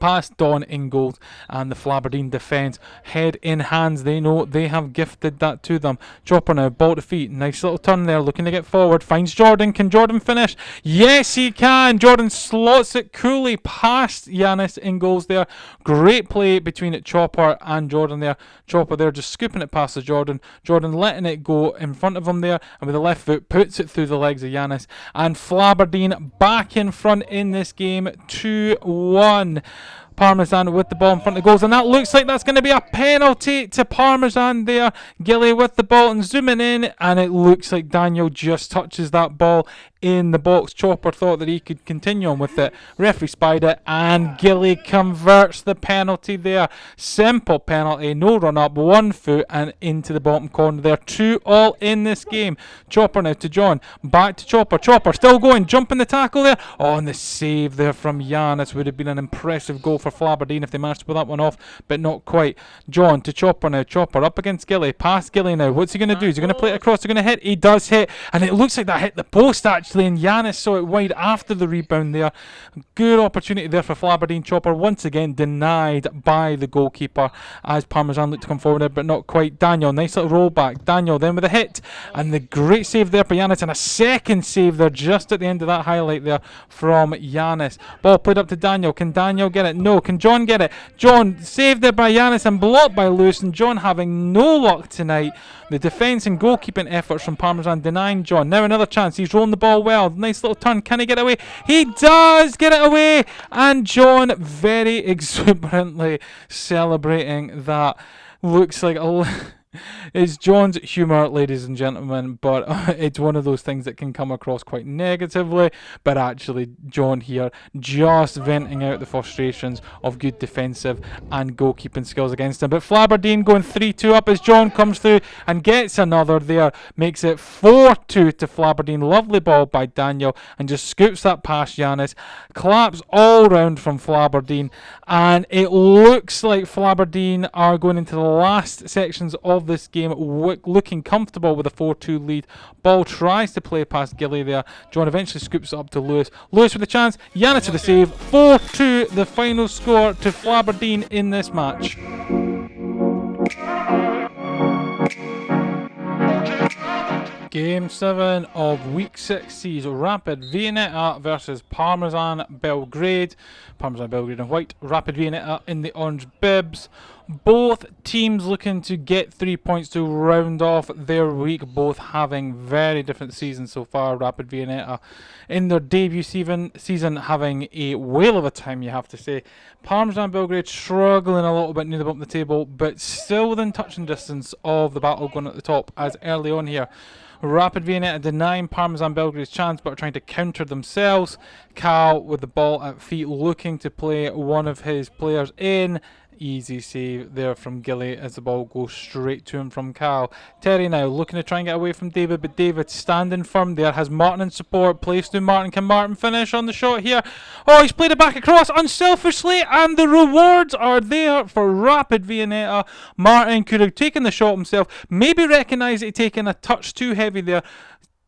Speaker 1: past Don in goal, and the Flaberdeen defence head in hands. They know they have gifted that to them. Chopper now, ball to feet, nice little turn there, looking to get forward, finds Jordan. Can Jordan finish? Yes, he can. Jordan slots it coolly past Yanis in goals there. Great play between Chopper and Jordan there. Chopper there just scooping it past the Jordan. Jordan letting it go in front of him there, and with the left foot puts it through the legs of Yanis, and Flaberdeen back in front in this game, 2-1. Parmesan with the ball in front of the goals, and that looks like that's going to be a penalty to Parmesan there. Gilly with the ball and zooming in, and it looks like Daniel just touches that ball in the box. Chopper thought that he could continue on with it. Referee spied it, and Gilly converts the penalty there. Simple penalty, no run up, 1 foot and into the bottom corner there. 2-2 in this game. Chopper now to John, back to Chopper. Chopper still going, jumping the tackle there. Oh, and the save there from Yanis would have been an impressive goal for Flaberdeen if they managed to pull that one off, but not quite. John to Chopper now. Chopper up against Gilly, past Gilly now. What's he going to do? Is he going to play it across? Is he going to hit? He does hit, and it looks like that hit the post actually, and Yanis saw it wide after the rebound there. Good opportunity there for Flaberdeen. Chopper once again denied by the goalkeeper as Parmesan looked to come forward there, but not quite. Daniel, nice little roll back. Daniel then with a hit, and the great save there for Yanis, and a second save there just at the end of that highlight there from Yanis. Ball played up to Daniel. Can Daniel get it? No. Can John get it? John saved there by Yanis and blocked by Lewis, and John having no luck tonight. The defence and goalkeeping efforts from Parmesan denying John. Now another chance. He's rolling the ball well. Nice little turn. Can he get away? He does get it away, and John very exuberantly celebrating that. Looks like it's John's humour, ladies and gentlemen, but it's one of those things that can come across quite negatively. But actually, John here just venting out the frustrations of good defensive and goalkeeping skills against him. But Flaberdeen going 3-2 up as John comes through and gets another there, makes it 4-2 to Flaberdeen. Lovely ball by Daniel, and just scoops that past Yanis. Claps all round from Flaberdeen, and it looks like Flaberdeen are going into the last sections of this game looking comfortable with a 4-2 lead. Ball tries to play past Gilly there. John eventually scoops it up to Lewis. Lewis with a chance. Yanis with the save. 4-2 the final score to Flaberdeen in this match. Game 7 of Week 6 sees Rapid Viennetta versus Parmesan Belgrade. Parmesan Belgrade in white, Rapid Viennetta in the orange bibs. Both teams looking to get 3 points to round off their week, both having very different seasons so far. Rapid Viennetta in their debut season having a whale of a time, you have to say. Parmesan Belgrade struggling a little bit near the bottom of the table, but still within touching distance of the battle going at the top, as early on here Rapid Viennetta denying Parmesan Belgrade's chance, but are trying to counter themselves. Cal with the ball at feet, looking to play one of his players in. Easy save there from Gilly as the ball goes straight to him from Cal. Terry now looking to try and get away from David, but David standing firm there, has Martin in support, plays to Martin. Can Martin finish on the shot here? Oh, he's played it back across unselfishly, and the rewards are there for Rapid Viennetta. Martin could have taken the shot himself, maybe recognised it taking a touch too heavy there.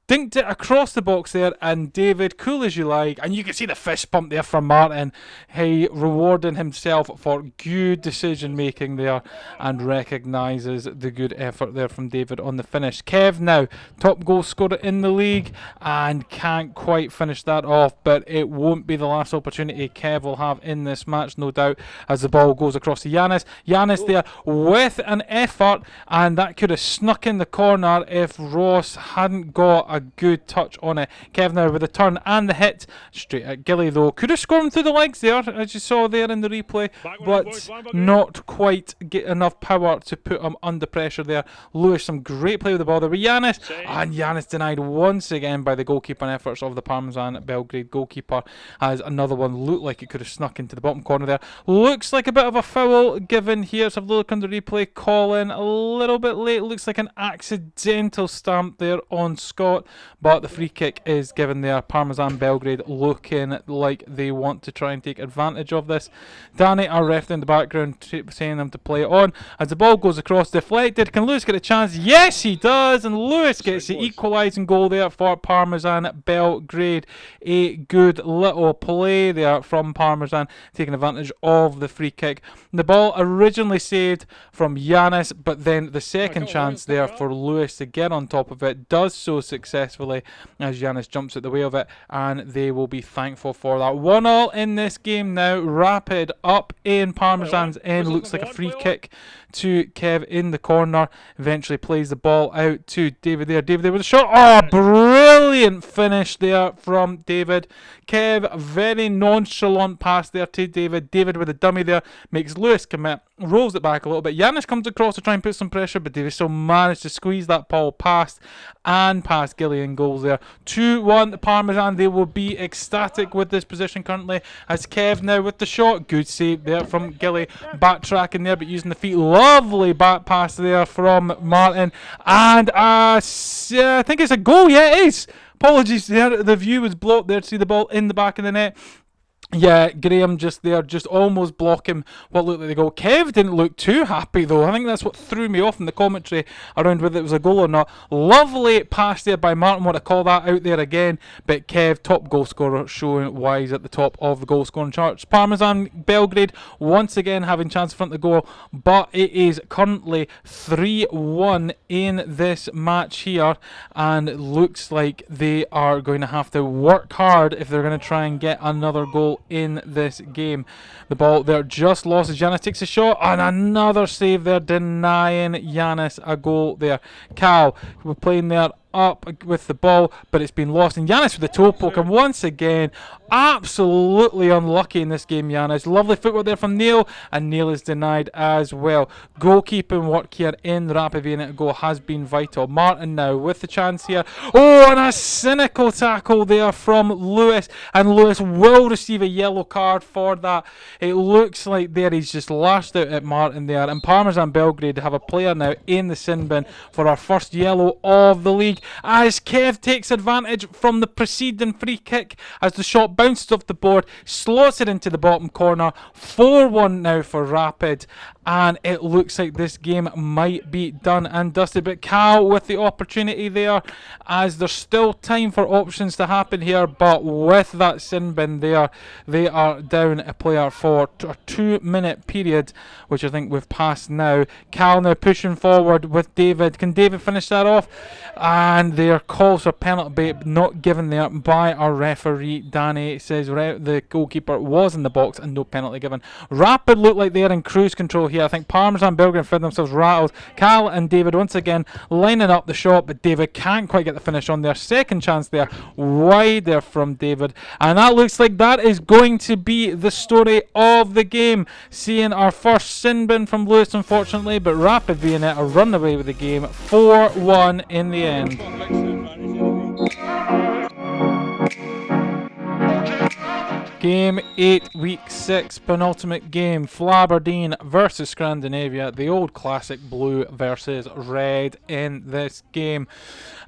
Speaker 1: dinked it across the box there, and David, cool as you like, and you can see the fist pump there from Martin. He rewarding himself for good decision making there, and recognises the good effort there from David on the finish. Kev now top goal scorer in the league, and can't quite finish that off, but it won't be the last opportunity Kev will have in this match, no doubt, as the ball goes across to Giannis. Giannis there with an effort, and that could have snuck in the corner if Ross hadn't got a good touch on it. Kev now with the turn and the hit straight at Gilly, though. Could have scored him through the legs there, as you saw there in the replay, but not quite get enough power to put him under pressure there. Lewis, some great play with the ball there with Giannis, and Giannis denied once again by the goalkeeping efforts of the Parmesan Belgrade goalkeeper, as another one looked like it could have snuck into the bottom corner there. Looks like a bit of a foul given here. Let's have a look on the replay. Colin a little bit late. Looks like an accidental stamp there on Scott, but the free kick is given there. Parmesan Belgrade looking like they want to try and take advantage of this. Danny, our ref in the background, saying them to play it on as the ball goes across, deflected. Can Lewis get a chance? Yes, he does, and Lewis gets the equalising goal there for Parmesan Belgrade. A good little play there from Parmesan, taking advantage of the free kick. The ball originally saved from Giannis, but then the second chance there for Lewis to get on top of it, does so successfully as Giannis jumps at the way of it, and they will be thankful for that. 1-1 in this game now. Rapid up in Parmesan's end. Looks like a free kick to Kev in the corner. Eventually plays the ball out to David there. David there with a shot. Oh, brilliant finish there from David. Kev, very nonchalant pass there to David. David with a dummy there, makes Lewis commit, rolls it back a little bit. Giannis comes across to try and put some pressure, but David still managed to squeeze that ball past and past Gillian goals there. 2-1 the Parmesan. They will be ecstatic with this position currently, as Kev now with the shot. Good save there from Gilly, backtracking there but using the feet. Lovely back pass there from Martin, and I think it's a goal. Yeah, it is. Apologies there, the view was blocked there to see the ball in the back of the net. Yeah, Graham just there, just almost blocking what looked like the goal. Kev didn't look too happy though. I think that's what threw me off in the commentary around whether it was a goal or not. Lovely pass there by Martin, want to call that out there again. But Kev, top goal scorer, showing why he's at the top of the goal scoring charts. Parmesan Belgrade once again having chance in front of the goal, but it is currently 3-1 in this match here, and it looks like they are going to have to work hard if they're going to try and get another goal in this game. The ball there just lost as Giannis takes a shot, and another save there, denying Giannis a goal there. Cal, we're playing there up with the ball, but it's been lost, and Giannis with the toe poke, and once again absolutely unlucky in this game. Giannis, lovely footwork there from Neil, and Neil is denied as well. Goalkeeping work here in the Rapid Viennetta goal has been vital. Martin now with the chance here. Oh, and a cynical tackle there from Lewis, and Lewis will receive a yellow card for that. It looks like there he's just lashed out at Martin there, and Parmesan Belgrade have a player now in the sin bin for our first yellow of the league, as Kev takes advantage from the preceding free kick as the shot bounces off the board, slots it into the bottom corner. 4-1 now for Rapid, and it looks like this game might be done and dusted. But Cal with the opportunity there, as there's still time for options to happen here, but with that sin bin there, they are down a player for a 2-minute period, which I think we've passed now. Cal now pushing forward with David. Can David finish that off? And their calls for penalty bait not given there by our referee. Danny says the goalkeeper was in the box and no penalty given. Rapid look like they're in cruise control here. I think Parmesan Belgrade found themselves rattled. Cal and David once again lining up the shot, but David can't quite get the finish on their second chance there, wide there from David, and that looks like that is going to be the story of the game. Seeing our first sin bin from Lewis, unfortunately, but Rapid Viennetta run away with the game 4-1 in the end. Game 8, Week 6, penultimate game. Flaberdeen versus Scrandinavia. The old classic blue versus red in this game.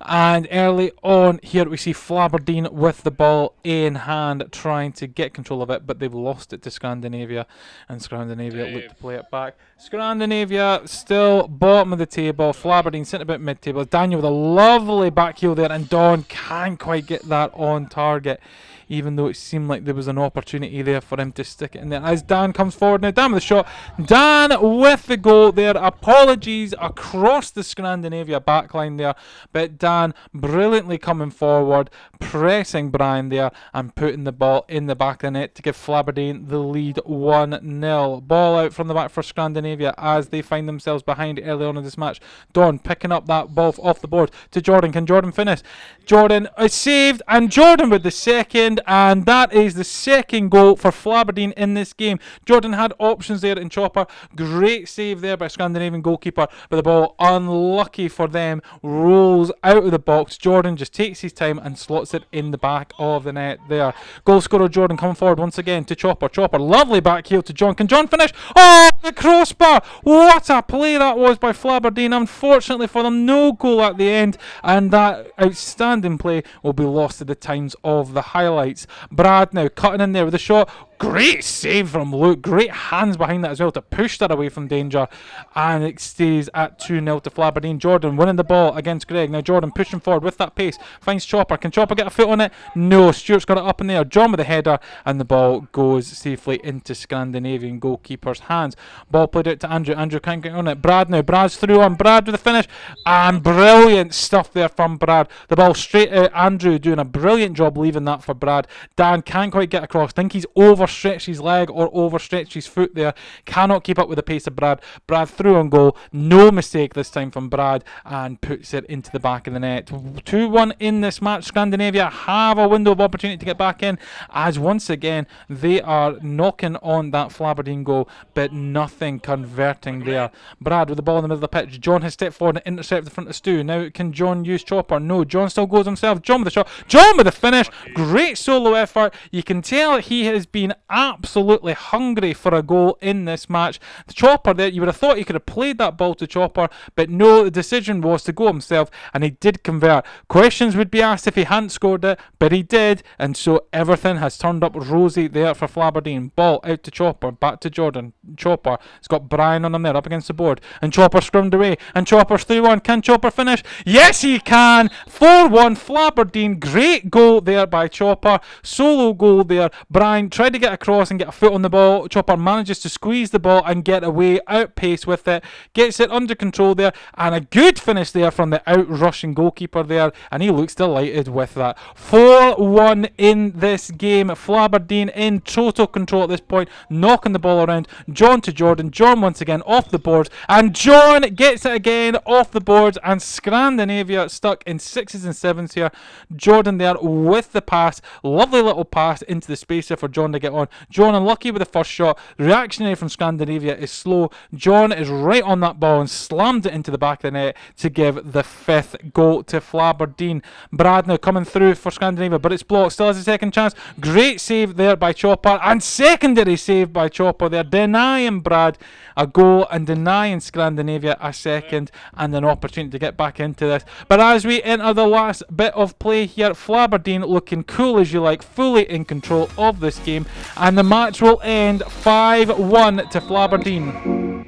Speaker 1: And early on here we see Flaberdeen with the ball in hand trying to get control of it, but they've lost it to Scrandinavia, and Scrandinavia look to play it back. Scrandinavia still bottom of the table. Flaberdeen sitting about mid-table. Daniel with a lovely back heel there, and Don can't quite get that on target, even though it seemed like there was an opportunity there for him to stick it in there. As Dan comes forward now, Dan with the shot. Dan with the goal there. Apologies across the Scrandinavia backline there, but Dan brilliantly coming forward, pressing Brian there, and putting the ball in the back of the net to give Flaberdeen the lead 1-0. Ball out from the back for Scrandinavia as they find themselves behind early on in this match. Don picking up that ball off the board to Jordan. Can Jordan finish? Jordan is saved, and Jordan with the second, and that is the second goal for Flaberdeen in this game. Jordan had options there in Chopper. Great save there by Scandinavian goalkeeper, but the ball, unlucky for them, rolls out of the box. Jordan just takes his time and slots it in the back of the net there. Goal scorer Jordan coming forward once again to Chopper. Chopper, lovely back heel to John. Can John finish? Oh, the crossbar! What a play that was by Flaberdeen. Unfortunately for them, no goal at the end, and that outstanding play will be lost at the times of the highlights. Brad now cutting in there with a shot. Great save from Luke. Great hands behind that as well to push that away from danger. And it stays at 2-0 to Flaberdeen. Jordan winning the ball against Greg. Now Jordan pushing forward with that pace. Finds Chopper. Can Chopper get a foot on it? No. Stuart's got it up in there. John with the header. And the ball goes safely into Scandinavian goalkeeper's hands. Ball played out to Andrew. Andrew can't get on it. Brad now. Brad's through on. Brad with the finish. And brilliant stuff there from Brad. The ball straight out. Andrew doing a brilliant job leaving that for Brad. Dan can't quite get across. Think he's overstretched his leg or overstretched his foot there. Cannot keep up with the pace of Brad. Brad through on goal. No mistake this time from Brad, and puts it into the back of the net. 2-1 in this match. Scandinavia have a window of opportunity to get back in, as once again they are knocking on that Flaberdeen goal, but nothing converting there. Brad with the ball in the middle of the pitch. John has stepped forward and intercepted the front of Stu. Now can John use Chopper? No. John still goes himself. John with the shot. John with the finish. Great solo effort. You can tell he has been absolutely hungry for a goal in this match. The Chopper there, you would have thought he could have played that ball to Chopper, but no, the decision was to go himself, and he did convert. Questions would be asked if he hadn't scored it, but he did, and so everything has turned up rosy there for Flaberdeen. Ball out to Chopper, back to Jordan. Chopper has got Brian on him there, up against the board, and Chopper scrummed away, and Chopper's 3-1. Can Chopper finish? Yes, he can! 4-1 Flaberdeen. Great goal there by Chopper. Solo goal there. Brian tried to get across and get a foot on the ball. Chopper manages to squeeze the ball and get away, outpace with it, gets it under control there, and a good finish there from the out-rushing goalkeeper there, and he looks delighted with that. 4-1 in this game. Flaberdeen in total control at this point, knocking the ball around. John to Jordan. John once again off the boards, and John gets it again off the boards, and Scandinavia stuck in 6s and 7s here. Jordan there with the pass. Lovely little pass into the space there for John to get on. John unlucky with the first shot. Reactionary from Scandinavia is slow. John is right on that ball and slammed it into the back of the net to give the 5th goal to Flaberdeen. Brad now coming through for Scandinavia, but it's blocked. Still has a second chance. Great save there by Chopper, and secondary save by Chopper there, denying Brad a goal and denying Scandinavia a second and an opportunity to get back into this. But as we enter the last bit of play here, Flaberdeen looking cool as you like, fully in control of this game, and the match will end 5-1 to Flaberdeen.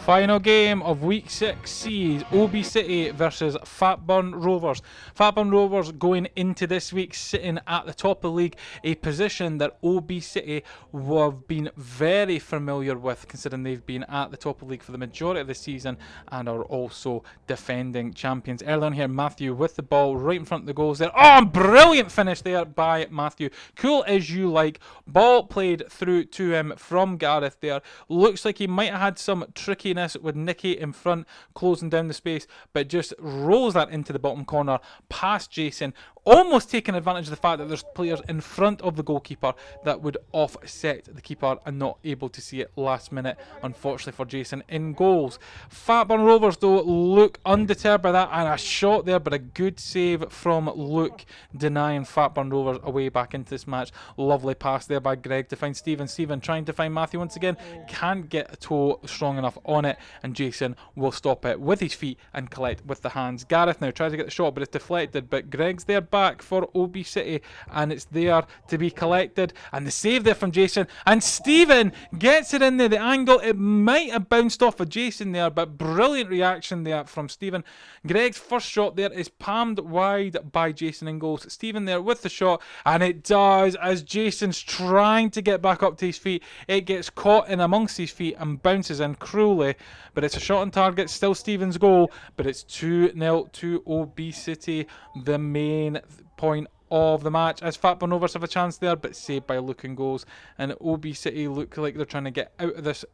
Speaker 1: Final game of Week 6 sees OB City versus Fatburn Rovers. Fatburn Rovers going into this week sitting at the top of the league, a position that OB City have been very familiar with, considering they've been at the top of the league for the majority of the season and are also defending champions. Early on here, Matthew with the ball right in front of the goals there. Oh, brilliant finish there by Matthew. Cool as you like. Ball played through to him from Gareth there. Looks like he might have had some trickiness with Nicky in front, closing down the space, but just rolls that into the bottom corner, past Jason, almost taking advantage of the fact that there's players in front of the goalkeeper that would offset the keeper and not able to see it last minute, unfortunately for Jason in goals. Fatburn Rovers though look undeterred by that, and a shot there, but a good save from Luke, denying Fatburn Rovers away back into this match. Lovely pass there by Greg to find Stephen. Stephen trying to find Matthew once again, can't get a toe strong enough on it, and Jason will stop it with his feet and collect with the hands. Gareth now tries to get the shot, but it's deflected, but Greg's there back for OB City, and it's there to be collected, and the save there from Jason, and Stephen gets it in there. The angle, it might have bounced off of Jason there, but brilliant reaction there from Stephen. Greg's first shot there is palmed wide by Jason in goals. Stephen there with the shot, and it does, as Jason's trying to get back up to his feet, it gets caught in amongst his feet and bounces in cruelly, but it's a shot on target, still Stephen's goal, but it's 2-0 to OB City, the main point of the match, as Fatburn Rovers have a chance there, but saved by Luke in goals, and OB City look like they're trying to get out of this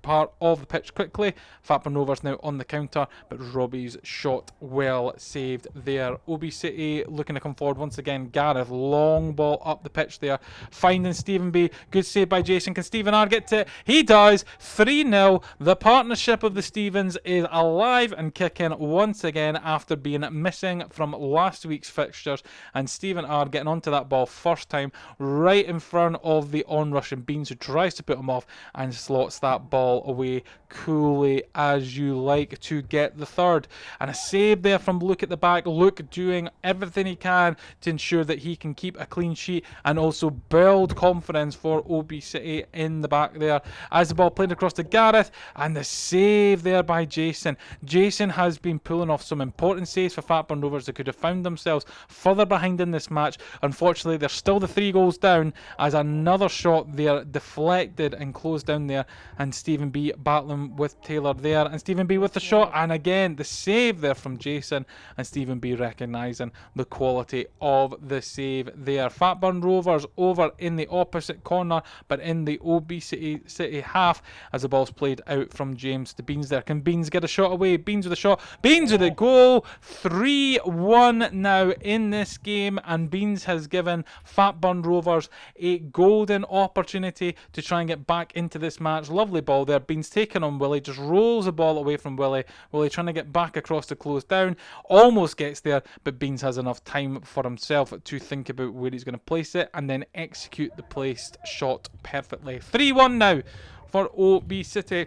Speaker 1: part of the pitch quickly. Fatburn Rovers now on the counter, but Robbie's shot well saved there. OB City looking to come forward once again. Gareth, long ball up the pitch there, finding Stephen B. Good save by Jason. Can Stephen R get to it? He does. 3-0. The partnership of the Stephens is alive and kicking once again after being missing from last week's fixtures, and Stephen R getting onto that ball first time right in front of the onrushing Beans, who tries to put him off and slots that ball away coolly as you like to get the third. And a save there from Luke at the back. Luke doing everything he can to ensure that he can keep a clean sheet and also build confidence for OB City in the back there, as the ball played across to Gareth, and the save there by Jason. Jason has been pulling off some important saves for Fatburn Rovers that could have found themselves further behind in this match. Unfortunately, they're still the 3 goals down, as another shot there deflected and closed down there, and Stephen B battling with Taylor there, and Stephen B with the shot, and again the save there from Jason, and Stephen B recognising the quality of the save there. Fatburn Rovers over in the opposite corner, but in the OB City half, as the ball's played out from James to Beans there. Can Beans get a shot away? Beans with a shot, Beans with a goal. 3-1 now in this game, and Beans has given Fatburn Rovers a golden opportunity to try and get back into this match. Lovely ball there. Beans taking on Willie, just rolls the ball away from Willie. Willie trying to get back across to close down, almost gets there, but Beans has enough time for himself to think about where he's going to place it and then execute the placed shot perfectly. 3-1 now for OB City,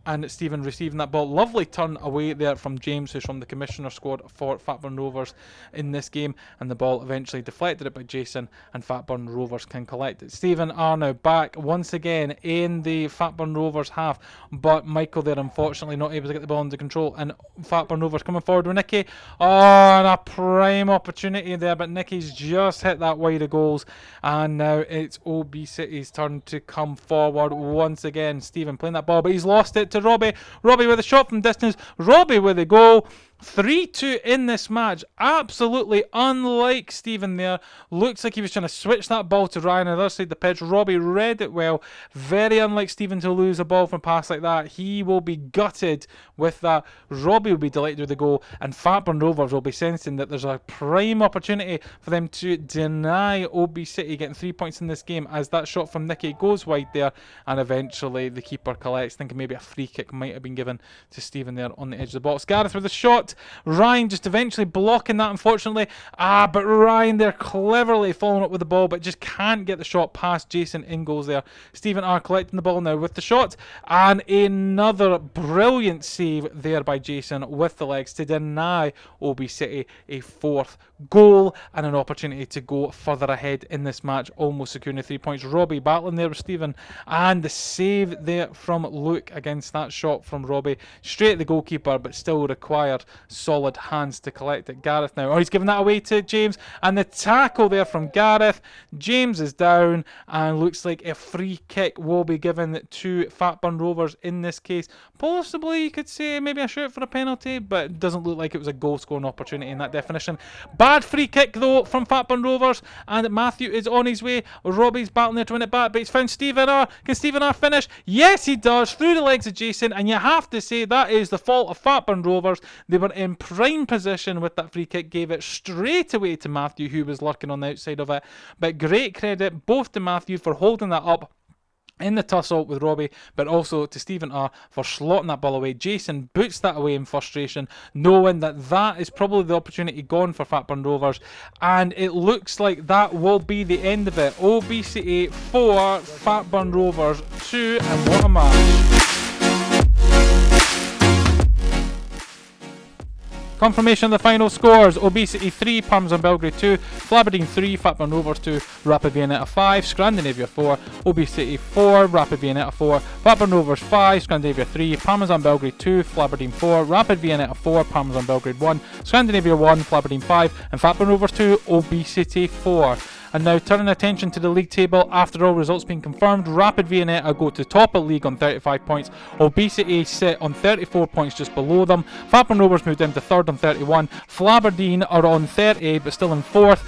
Speaker 1: and Stephen receiving that ball. Lovely turn away there from James, who's from the commissioner squad for Fatburn Rovers in this game, and the ball eventually deflected it by Jason, and Fatburn Rovers can collect it. Stephen are now back once again in the Fatburn Rovers half, but Michael there unfortunately not able to get the ball under control, and Fatburn Rovers coming forward with Nicky. Oh, and a prime opportunity there, but Nicky's just hit that wide of goals, and now it's OB City's turn to come forward once again. Stephen playing that ball, but he's lost it to Robbie. Robbie with a shot from distance. Robbie with a goal. 3-2 in this match. Absolutely unlike Stephen there. Looks like he was trying to switch that ball to Ryan on the other side of the pitch. Robbie read it well. Very unlike Stephen to lose a ball from a pass like that. He will be gutted with that. Robbie will be delighted with the goal, and Fatburn Rovers will be sensing that there's a prime opportunity for them to deny OB City getting 3 points in this game, as that shot from Nicky goes wide there, and eventually the keeper collects. Thinking maybe a free kick might have been given to Stephen there on the edge of the box. Gareth with the shot. Ryan just eventually blocking that, unfortunately. But Ryan there cleverly following up with the ball, but just can't get the shot past Jason in goals there. Stephen R collecting the ball now with the shot, and another brilliant save there by Jason with the legs to deny OB City a 4th goal and an opportunity to go further ahead in this match, almost securing the 3 points. Robbie battling there with Stephen, and the save there from Luke against that shot from Robbie, straight at the goalkeeper, but still required solid hands to collect it. Gareth now, he's giving that away to James, and the tackle there from Gareth. James is down, and looks like a free kick will be given to Fatburn Rovers in this case. Possibly you could say maybe a shout for a penalty, but it doesn't look like it was a goal scoring opportunity in that definition. Bad free kick though from Fatburn Rovers, and Matthew is on his way. Robbie's battling there to win it back, but he's found Stephen R. Can Stephen R finish? Yes, he does, through the legs of Jason, and you have to say that is the fault of Fatburn Rovers. They were in prime position with that free kick, gave it straight away to Matthew, who was lurking on the outside of it. But great credit both to Matthew for holding that up in the tussle with Robbie, but also to Stephen R for slotting that ball away. Jason boots that away in frustration, knowing that that is probably the opportunity gone for Fatburn Rovers, and it looks like that will be the end of it. Obesity 4, Fatburn Rovers 2, and what a match. Confirmation of the final scores: Obesity 3, Parmesan Belgrade 2, Flaberdeen 3, Fatburn Rovers 2, Rapid Viennetta 5, Scrandinavia 4, Obesity 4, Rapid Viennetta 4, Fatburn Rovers 5, Scrandinavia 3, Parmesan Belgrade 2, Flaberdeen 4, Rapid Viennetta 4, Parmesan Belgrade 1, Scrandinavia 1, Flaberdeen 5, and Fatburn Rovers 2, Obesity 4. And now turning attention to the league table, after all results being confirmed, Rapid Viennetta go to top of league on 35 points, Obesity sit on 34 points just below them, Fatburn Rovers moved down to 3rd on 31, Flaberdeen are on 30 but still in 4th,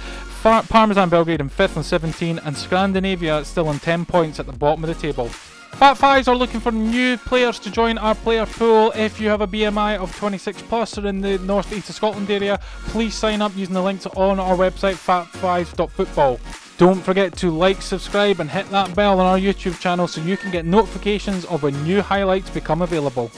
Speaker 1: Parmesan Belgrade in 5th on 17, and Scrandinavia still on 10 points at the bottom of the table. Fat Fives are looking for new players to join our player pool. If you have a BMI of 26 plus or in the north east of Scotland area, please sign up using the links on our website, fatfives.football. Don't forget to like, subscribe and hit that bell on our YouTube channel so you can get notifications of when new highlights become available.